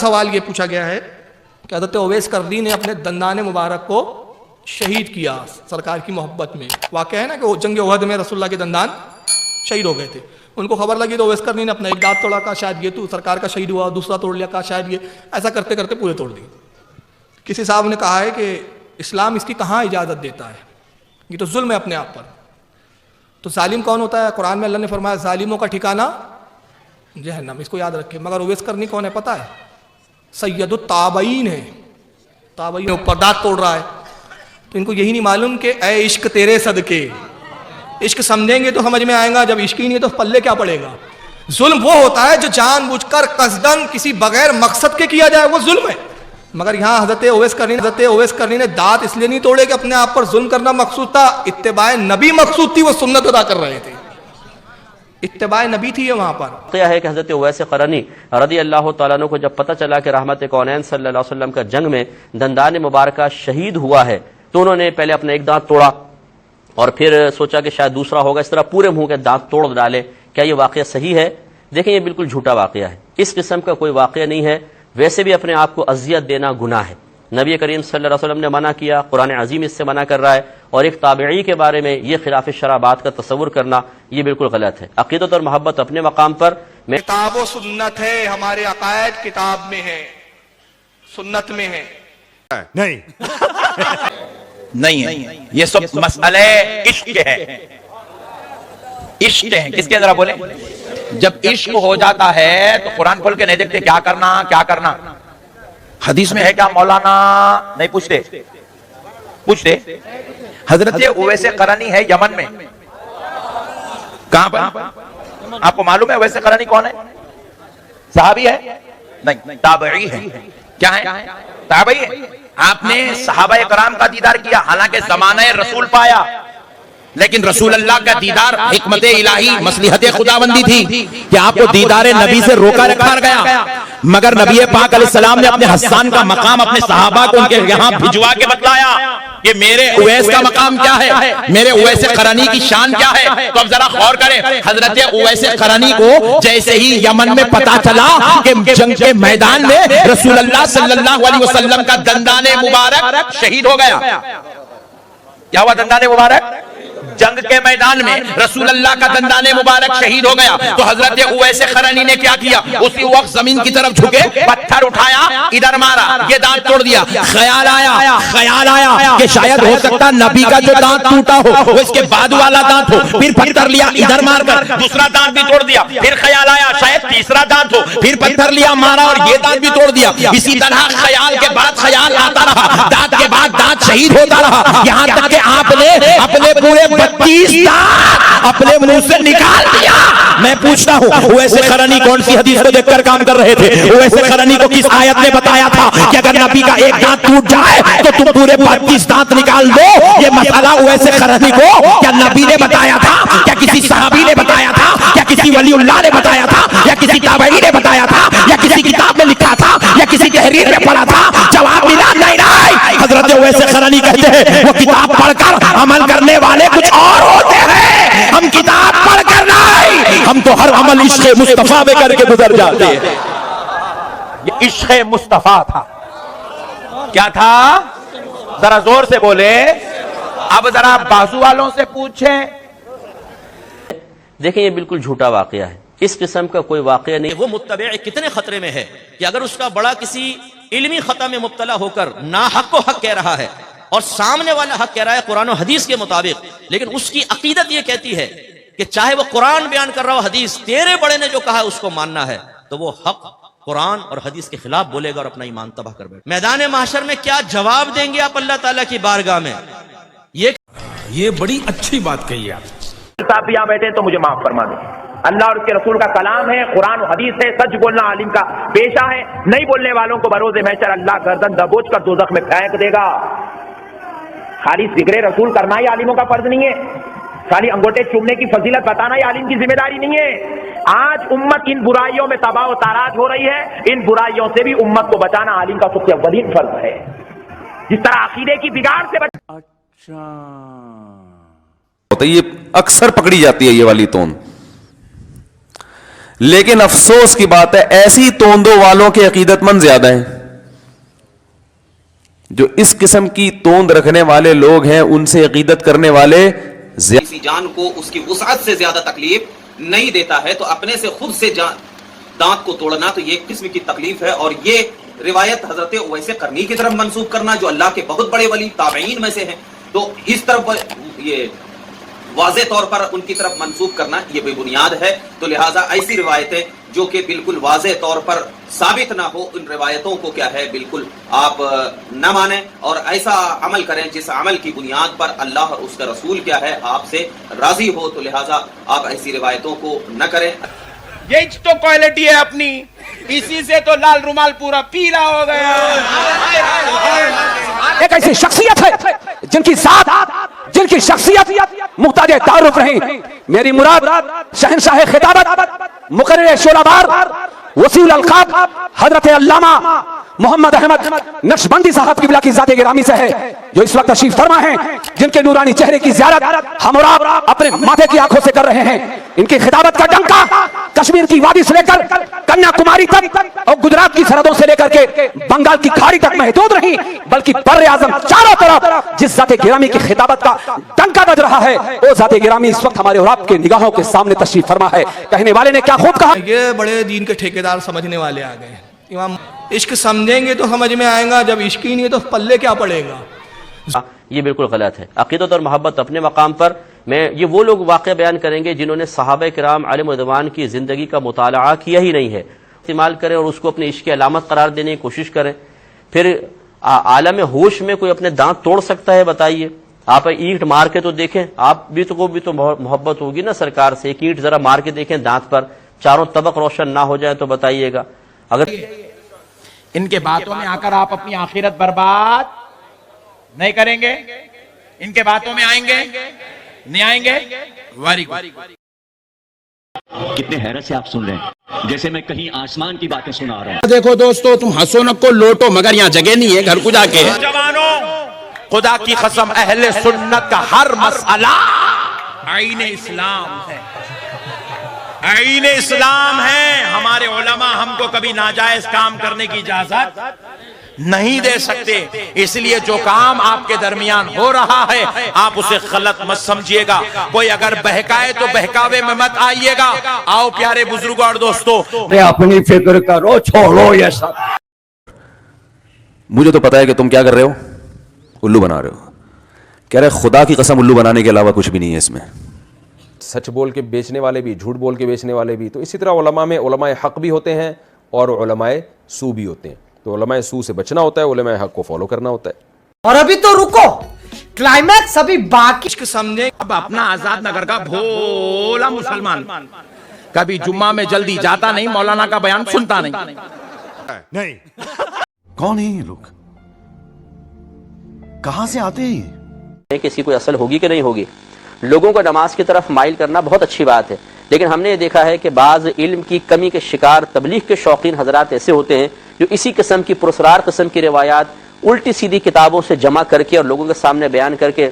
سوال یہ پوچھا گیا ہے کہ حضرت اویس قرنی نے اپنے دندان مبارک کو شہید کیا سرکار کی محبت میں. واقعہ ہے نا کہ وہ جنگ احد میں رسول اللہ کے دندان شہید ہو گئے تھے. ان کو خبر لگی تو اویس قرنی نے اپنا ایک دانت توڑا, کہا شاید یہ تو سرکار کا شہید ہوا, دوسرا توڑ لیا, کہا شاید یہ, ایسا کرتے کرتے پورے توڑ دیے. کسی صاحب نے کہا ہے کہ اسلام اس کی کہاں اجازت دیتا ہے, یہ تو ظلم ہے اپنے آپ پر. تو ظالم کون ہوتا ہے؟ قرآن میں اللہ نے فرمایا ظالموں کا ٹھکانہ جہنم, اس کو یاد رکھے. مگر اویس قرنی کون ہے پتہ ہے؟ سید التابعین ہے. تابعین اوپر دانت توڑ رہا ہے. تو ان کو یہی نہیں معلوم کہ اے عشق تیرے صدقے. عشق سمجھیں گے تو سمجھ میں آئے گا, جب عشق ہی نہیں ہے تو پلے کیا پڑے گا. ظلم وہ ہوتا ہے جو جان بوجھ کر قصدن کسی بغیر مقصد کے کیا جائے, وہ ظلم ہے. مگر یہاں حضرت اویس قرنی نے دانت اس لیے نہیں توڑے کہ اپنے آپ پر ظلم کرنا مقصود تھا, اتباع نبی مقصود تھی, وہ سنت ادا کر رہے تھے, اتباع نبی تھی وہاں پر. واقعہ ہے کہ حضرت اویس قرنی رضی اللہ تعالیٰ عنہ کو جب پتہ چلا کہ رحمت کونین صلی اللہ علیہ وسلم کا جنگ میں دندان مبارکہ شہید ہوا ہے, تو انہوں نے پہلے اپنا ایک دانت توڑا اور پھر سوچا کہ شاید دوسرا ہوگا, اس طرح پورے منہ کے دانت توڑ ڈالے. کیا یہ واقعہ صحیح ہے؟ دیکھیں یہ بالکل جھوٹا واقعہ ہے, اس قسم کا کوئی واقعہ نہیں ہے. ویسے بھی اپنے آپ کو اذیت دینا گناہ ہے. نبی کریم صلی اللہ علیہ وسلم نے منع کیا, قرآن عظیم اس سے منع کر رہا ہے, اور ایک تابعی کے بارے میں یہ خلاف شرع بات کا تصور کرنا یہ بالکل غلط ہے. عقیدت اور محبت اپنے مقام پر. کتاب و سنت ہے, ہمارے عقائد کتاب میں ہے, سنت میں ہے. نہیں ہے, یہ سب مسئلے عشق کے ہیں. عشق ہے کس کے ذرا بولیں. جب عشق ہو جاتا ہے تو قرآن کھول کے نہیں دیکھتے کیا کرنا کیا کرنا, حدیث میں ہے کیا مولانا, نہیں پوچھتے. حضرت اویس قرنی ہے یمن میں, کہاں پر آپ کو معلوم ہے اویس قرنی کون ہے؟ صحابی ہے؟ نہیں, تابعی ہے. کیا ہے؟ تابعی ہے. آپ نے صحابہ کرام کا دیدار کیا, حالانکہ زمانہ رسول پایا, لیکن رسول اللہ کا دیدار حکمت الہی مصلحت خداوندی تھی کہ آپ کو دیدار نبی سے روکا رکھا گیا. مگر نبی پاک علیہ السلام نے اپنے حسان کا مقام اپنے صحابہ کو ان کے یہاں بھجوا کے بتلایا کہ میرے اویس کا مقام کیا ہے, میرے اویس قرنی کی شان کیا ہے. تو اب ذرا غور کریں, حضرت اویس قرنی کو جیسے ہی یمن میں پتا چلا کہ جنگ کے میدان میں رسول اللہ صلی اللہ علیہ وسلم کا دندان مبارک شہید ہو گیا. کیا ہوا دندان مبارک؟ جنگ کے میدان میں رسول اللہ کا دندان مبارک شہید ہو گیا. تو حضرت اویس قرنی نے کیا کیا, اسی وقت زمین کی طرف جھکے, پتھر اٹھایا, ادھر مارا, یہ دانت توڑ دیا. خیال آیا کہ شاید ہو سکتا نبی کا جو دانت ٹوٹا ہو وہ اس کے بعد والا دانت ہو. پھر پتھر لیا, ادھر مار کر دوسرا دانت بھی توڑ دیا. پھر خیال آیا شاید تیسرا دانت ہو, پھر پتھر لیا, مارا اور یہ دانت بھی توڑ دیا. اسی طرح خیال کے بعد خیال آتا رہا, دانت کے بعد دانت شہید ہوتا رہا, یہاں تک کہ آپ نے اپنے پورے 32 دانت اپنے منہ سے نکال دیا. میں پوچھتا ہوں اویس قرنی کون سی حدیث کو دیکھ کر کام کر رہے تھے؟ اویس قرنی کو کس آیت نے بتایا تھا کہ اگر نبی کا ایک دانت ٹوٹ جائے تو تم پورے 32 دانت نکال دو؟ یہ مسئلہ اویس قرنی کو کیا نبی نے بتایا تھا, کیا کسی صحابی نے بتایا تھا, کیا کسی ولی اللہ نے بتایا تھا, یا کسی تابعی نے بتایا تھا, یا کسی کتاب میں لکھا تھا, یا کسی تحریر میں پڑھا تھا؟ جواب ملا نہیں. حضرت اویس قرنی کہتے ہیں وہ کتاب پڑھ کر عمل کرنے والے کچھ اور ہوتے ہیں, ہم کتاب پڑھ کر نہیں, ہم تو ہر عمل عشق مصطفیٰ میں کر کے گزر جاتے ہیں. یہ عشق مصطفیٰ تھا. کیا تھا؟ ذرا زور سے بولے. اب ذرا بازو والوں سے پوچھیں. دیکھیں یہ بالکل جھوٹا واقعہ ہے, اس قسم کا کوئی واقعہ نہیں. وہ متبع کتنے خطرے میں ہے کہ اگر اس کا بڑا کسی علمی خطا میں مبتلا ہو کر ناحق کو حق کہہ رہا ہے اور سامنے والا حق کہہ رہا ہے قرآن و حدیث کے مطابق, لیکن اس کی عقیدت یہ کہتی ہے کہ چاہے وہ قرآن بیان کر رہا ہو, حدیث تیرے بڑے نے جو کہا ہے اس کو ماننا ہے, تو وہ حق قرآن اور حدیث کے خلاف بولے گا اور اپنا ایمان تباہ کر بیٹھے. میدان محشر میں کیا جواب دیں گے آپ اللہ تعالیٰ کی بارگاہ میں؟ یہ بڑی اچھی بات کہی آپ. صاحب یہاں بیٹھے تو مجھے معاف فرما دیں. اللہ اور اس کے رسول کا کلام ہے, قرآن و حدیث ہے, سچ بولنا عالم کا پیشہ ہے. نہیں بولنے والوں کو بروز محشر اللہ گردن دبوچ کر دوزخ میں پھینک دے گا. خالی ذکر رسول کرنا ہی عالموں کا فرض نہیں ہے, خالی انگوٹے چومنے کی فضیلت بتانا ہی عالم کی ذمہ داری نہیں ہے. آج امت ان برائیوں میں تباہ و تاراج ہو رہی ہے, ان برائیوں سے بھی امت کو بچانا عالم کا سب سے اولین فرض ہے. جس طرح عقیدے کی بگاڑ سے یہ اکثر پکڑی جاتی ہے یہ والی تون. لیکن افسوس کی بات ہے ایسی توندوں والوں کے عقیدت مند زیادہ ہیں. جو اس قسم کی توند رکھنے والے لوگ ہیں ان سے عقیدت کرنے والے زیادہ. کسی جان کو اس کی وسعت سے زیادہ تکلیف نہیں دیتا ہے تو اپنے سے خود سے دانت کو توڑنا تو یہ ایک قسم کی تکلیف ہے. اور یہ روایت حضرت اویس قرنی کی طرف منسوب کرنا جو اللہ کے بہت بڑے ولی تابعین میں سے ہیں, تو اس طرف یہ واضح طور پر ان کی طرف منسوب کرنا یہ بے بنیاد ہے. تو لہٰذا ایسی روایتیں جو کہ بالکل واضح طور پر ثابت نہ ہو, ان روایتوں کو کیا ہے بالکل آپ نہ مانیں اور ایسا عمل کریں جس عمل کی بنیاد پر اللہ اور اس کا رسول کیا ہے آپ سے راضی ہو. تو لہٰذا آپ ایسی روایتوں کو نہ کریں. یہ تو کوالٹی ہے اپنی, اسی سے تو لال رومال پورا پیلا ہو گیا. ایک ایسی شخصیت ہے جن کی ذات جن کی شخصیت محتاج تعارف رہی. میری مراد شہنشاہ خطابت مقرر شعلہ بار وسیع الالقاب حضرت علامہ محمد احمد نقشبندی صاحب قبلہ کی ذات گرامی سے ہے جو اس وقت تشریف فرما ہیں, جن کے نورانی چہرے کی زیارت ہم اور آپ اپنے ماتھے کی آنکھوں سے کر رہے ہیں. ان کی خطابت کا ڈنکا کشمیر کی وادی سے لے کر کنیا کماری تک اور گجرات کی سرحدوں سے لے کر کے بنگال کی کھاڑی تک محدود نہیں, بلکہ بر اعظم چاروں طرف جس ذات گرامی کی خطابت کا ڈنکا بج رہا ہے وہ ذات گرامی اس وقت ہمارے اور آپ کے نگاہوں کے سامنے تشریف فرما ہے. کہنے والے نے کیا خوب کہا, یہ بڑے دین کے ٹھیکیدار سمجھنے والے آ گئے. امام عشق سمجھیں گے تو سمجھ میں آئے گا, جب عشق ہی نہیں ہے تو پلے کیا پڑے گا. یہ بالکل غلط ہے. عقیدت اور محبت اپنے مقام پر. میں یہ وہ لوگ واقعہ بیان کریں گے جنہوں نے صحابہ کرام علیہ رضوان کی زندگی کا مطالعہ کیا ہی نہیں ہے, استعمال کریں اور اس کو اپنے عشق کی علامت قرار دینے کی کوشش کریں. پھر عالم ہوش میں کوئی اپنے دانت توڑ سکتا ہے؟ بتائیے. آپ اینٹ مار کے تو دیکھیں, آپ بھی تو محبت ہوگی نا سرکار سے. ایک اینٹ ذرا مار کے دیکھیں دانت پر, چاروں طبق روشن نہ ہو جائے تو بتائیے گا. اگر ان کے باتوں میں آ کر آپ اپنی آخرت برباد نہیں کریں گے, ان کے باتوں میں آئیں گے نہیں آئیں گے. Very good. کتنے حیرت سے آپ سن رہے ہیں جیسے میں کہیں آسمان کی باتیں سنا رہا ہوں. دیکھو دوستو, تم ہنسو نکو لوٹو, مگر یہاں جگہ نہیں ہے, گھر کو جا کے. جوانوں, خدا کی قسم اہل سنت کا ہر مسئلہ آئین اسلام ہے, آئین اسلام ہے. ہمارے علماء ہم کو کبھی ناجائز کام کرنے کی اجازت نہیں دے سکتے. اس لیے جو کام آپ کے درمیان ہو رہا ہے آپ اسے غلط مت سمجھیے گا. کوئی اگر بہکائے تو بہکاوے میں مت آئیے گا. آؤ پیارے بزرگوں اور دوستو, اپنی فکر کرو, چھوڑو یہ سب. مجھے تو پتا ہے کہ تم کیا کر رہے ہو, الو بنا رہے ہو. کہہ رہے خدا کی قسم الو بنانے کے علاوہ کچھ بھی نہیں ہے اس میں. سچ بول کے بیچنے والے بھی, جھوٹ بول کے بیچنے والے بھی. تو اسی طرح علماء میں علماء حق بھی ہوتے ہیں اور علماء سو بھی ہوتے ہیں. تو علماء سو سے بچنا ہوتا ہے, علماء حق کو فالو کرنا ہوتا ہے. اور ابھی تو رکو, کلائمیکس ابھی باقی. عشق سمجھیں. اب اپنا آزاد نگر کا بھولا مسلمان کبھی جمعہ میں جلدی جاتا نہیں, مولانا کا بیان سنتا نہیں. کون ہیں یہ لوگ, کہاں سے آتے ہیں؟ کسی کوئی اصل ہوگی کہ نہیں ہوگی. لوگوں کو نماز کی طرف مائل کرنا بہت اچھی بات ہے, لیکن ہم نے یہ دیکھا ہے کہ بعض علم کی کمی کے شکار تبلیغ کے شوقین حضرات ایسے ہوتے ہیں جو اسی قسم کی پرسرار قسم کی روایات الٹی سیدھی کتابوں سے جمع کر کے اور لوگوں کے سامنے بیان کر کے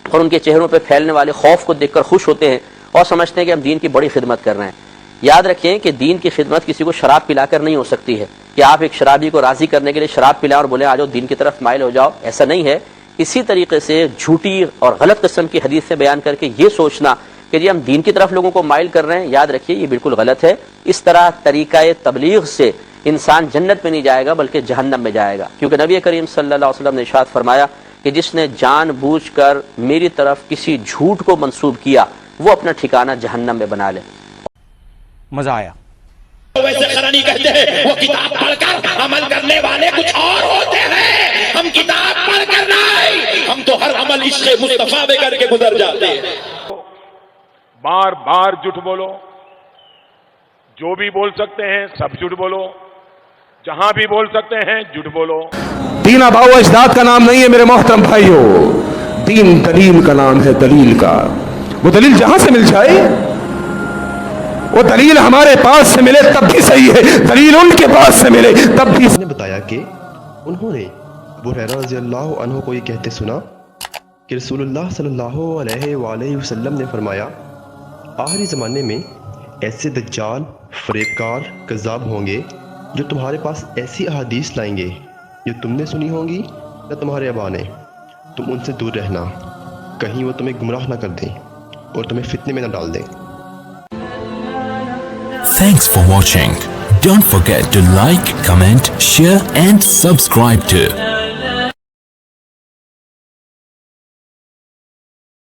اور ان کے چہروں پہ پھیلنے والے خوف کو دیکھ کر خوش ہوتے ہیں اور سمجھتے ہیں کہ ہم دین کی بڑی خدمت کر رہے ہیں. یاد رکھیں کہ دین کی خدمت کسی کو شراب پلا کر نہیں ہو سکتی ہے کہ آپ ایک شرابی کو راضی کرنے کے لیے شراب پلائیں اور بولیں آ جاؤ دین کی طرف مائل ہو جاؤ. ایسا نہیں ہے. اسی طریقے سے جھوٹی اور غلط قسم کی حدیث سے بیان کر کے یہ سوچنا کہ جی ہم دین کی طرف لوگوں کو مائل کر رہے ہیں, یاد رکھیے یہ بالکل غلط ہے. اس طرح طریقہ تبلیغ سے انسان جنت میں نہیں جائے گا بلکہ جہنم میں جائے گا, کیونکہ نبی کریم صلی اللہ علیہ وسلم نے ارشاد فرمایا کہ جس نے جان بوجھ کر میری طرف کسی جھوٹ کو منسوب کیا وہ اپنا ٹھکانہ جہنم میں بنا لے. مزہ آیا. ویسے قرآنی کہتے ہیں وہ کتاب پڑھ کر عمل کرنے والے کچھ اور ہوتے ہیں, ہم کتاب پڑھ کر نہیں, ہم تو ہر عمل عشق مصطفیٰ میں کر کے گزر جاتے ہیں. بار بار جھوٹ بولو, جو بھی بول سکتے ہیں سب جھوٹ بولو, جہاں بھی بول سکتے ہیں جھوٹ بولو. دین آباء و اجداد کا نام نہیں ہے میرے محترم بھائیو, دین دلیل کا نام ہے, دلیل کا. وہ دلیل جہاں سے مل جائے, وہ دلیل ہمارے پاس سے ملے تب بھی صحیح ہے, دلیل ان کے پاس سے ملے تب بھی. نے بتایا کہ انہوں نے ابو ہریرہ رضی اللہ عنہ کو یہ کہتے سنا کہ رسول اللہ صلی اللہ علیہ وآلہ وسلم نے فرمایا آخری زمانے میں ایسے دجال، فریب کار، کذاب ہوں گے جو تمہارے پاس ایسی احادیث لائیں گے جو تم نے سنی ہوں گی یا تمہارے ابا نے. تم ان سے دور رہنا کہیں وہ تمہیں گمراہ نہ کر دیں اور تمہیں فتنے میں نہ ڈال دیں. Thanks for watching. Don't forget to like, comment, share and subscribe to